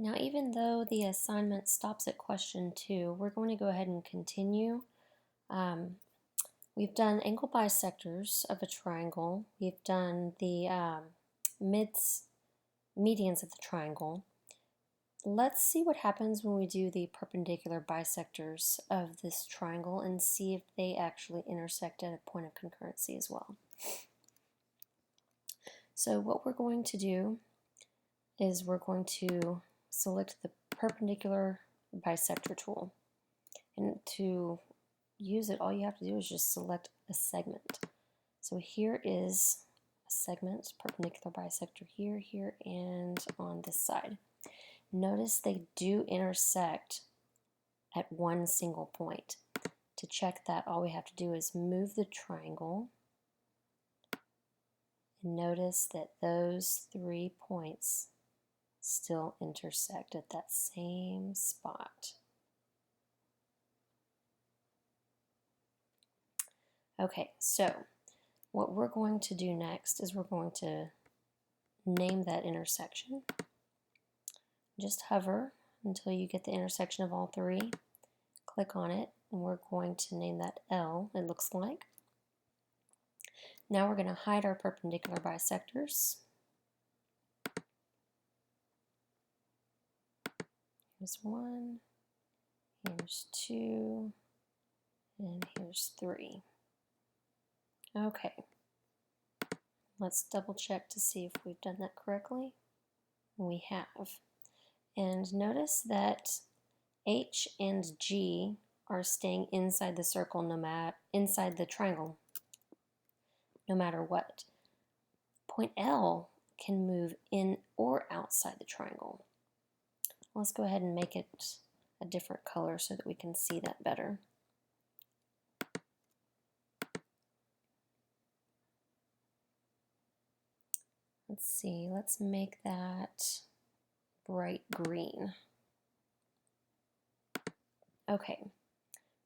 Now, even though the assignment stops at question 2, we're going to go ahead and continue. We've done angle bisectors of a triangle. We've done the medians of the triangle. Let's see what happens when we do the perpendicular bisectors of this triangle and see if they actually intersect at a point of concurrency as well. So what we're going to do is we're going to select the perpendicular bisector tool. And to use it, all you have to do is just select a segment. So here is a segment, perpendicular bisector here, here, and on this side. Notice they do intersect at one single point. To check that, all we have to do is move the triangle. And notice that those 3 points still intersect at that same spot. Okay, so what we're going to do next is we're going to name that intersection. Just hover until you get the intersection of all 3. Click on it, and we're going to name that L, it looks like. Now we're going to hide our perpendicular bisectors. Here's 1, here's 2, and here's 3. Okay, let's double check to see if we've done that correctly. We have. And notice that H and G are staying inside the circle, inside the triangle, no matter what. Point L can move in or outside the triangle. Let's go ahead and make it a different color so that we can see that better. Let's see, let's make that bright green. Okay,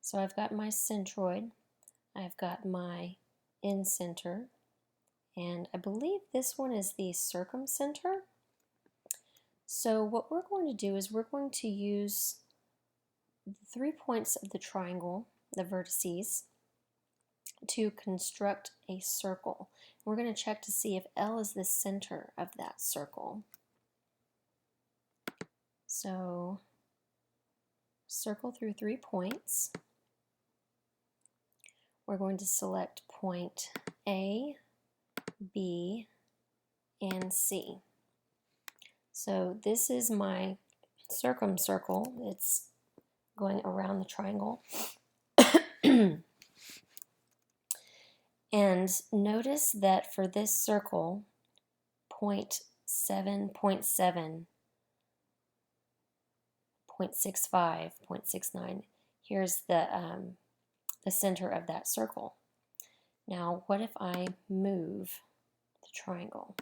so I've got my centroid, I've got my incenter, and I believe this one is the circumcenter. So what we're going to do is we're going to use the 3 points of the triangle, the vertices, to construct a circle. We're going to check to see if L is the center of that circle. So circle through 3 points. We're going to select point A, B, and C. So this is my circumcircle. It's going around the triangle. And notice that for this circle, point 7, 0.7, 0.65, 0.69, here's the center of that circle. Now, what if I move the triangle?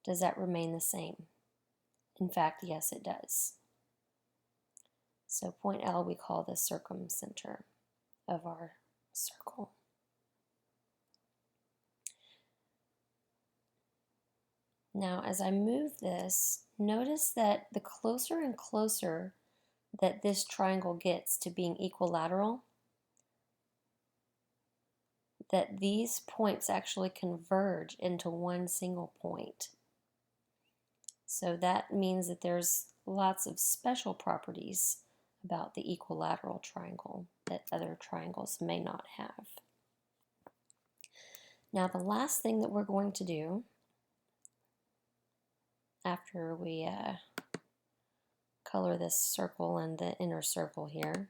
Does that remain the same? In fact, yes, it does. So point L we call the circumcenter of our circle. Now, as I move this, notice that the closer and closer that this triangle gets to being equilateral, that these points actually converge into one single point. So that means that there's lots of special properties about the equilateral triangle that other triangles may not have. Now, the last thing that we're going to do after we color this circle and the inner circle here,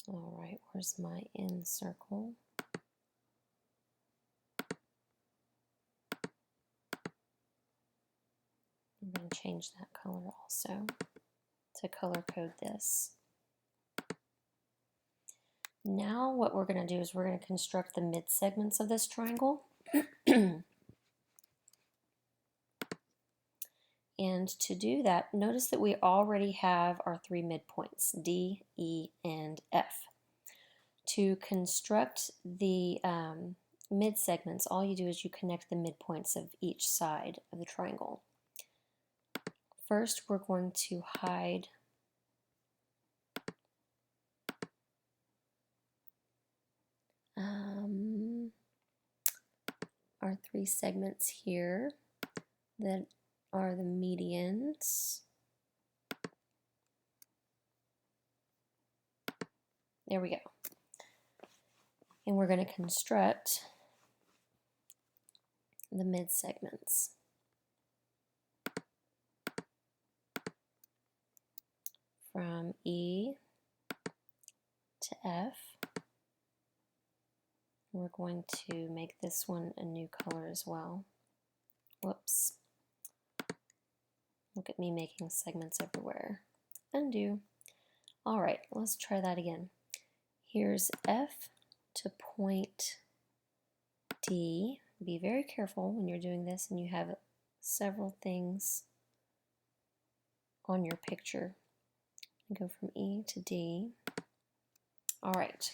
all right, where's my in circle? I'm going to change that color also to color code this. Now what we're going to do is we're going to construct the mid-segments of this triangle. And to do that, notice that we already have our 3 midpoints, D, E, and F. To construct the mid-segments, all you do is you connect the midpoints of each side of the triangle. First, we're going to hide our 3 segments here that are the medians. There we go. And we're going to construct the mid-segments. From E to F. We're going to make this one a new color as well. Whoops. Look at me making segments everywhere. Undo. All right, let's try that again. Here's F to point D. Be very careful when you're doing this and you have several things on your picture. Go from E to D. All right.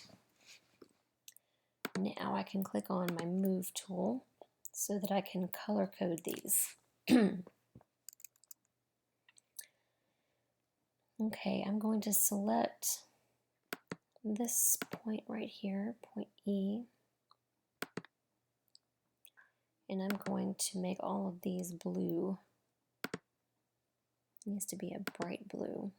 Now I can click on my Move tool so that I can color code these. Okay, I'm going to select this point right here, point E, and I'm going to make all of these blue. It needs to be a bright blue.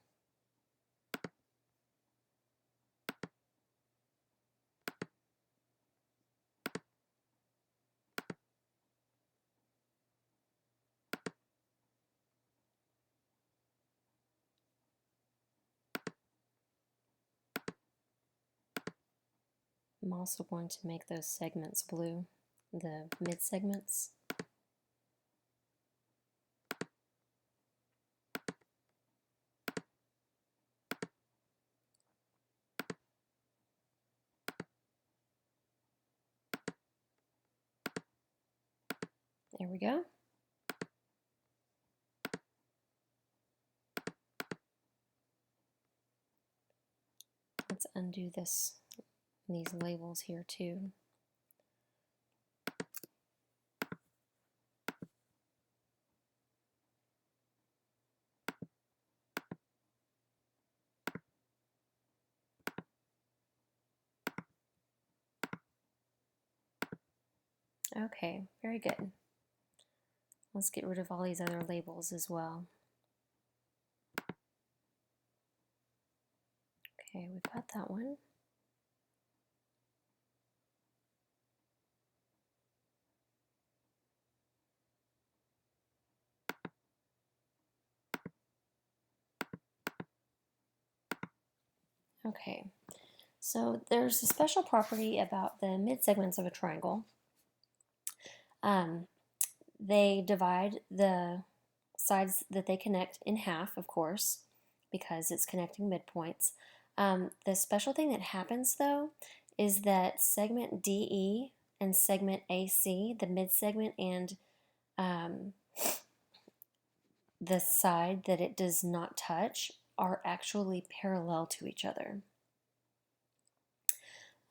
I'm also going to make those segments blue, the mid-segments. There we go. Let's undo these labels here too. Okay, very good. Let's get rid of all these other labels as well. Okay, we've got that one. Okay, so there's a special property about the mid-segments of a triangle. They divide the sides that they connect in half, of course, because it's connecting midpoints. The special thing that happens, though, is that segment DE and segment AC, the mid-segment and the side that it does not touch, are actually parallel to each other.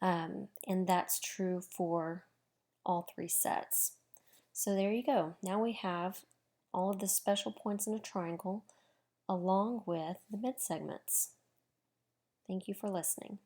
And that's true for all 3 sets. So there you go. Now we have all of the special points in a triangle along with the mid-segments. Thank you for listening.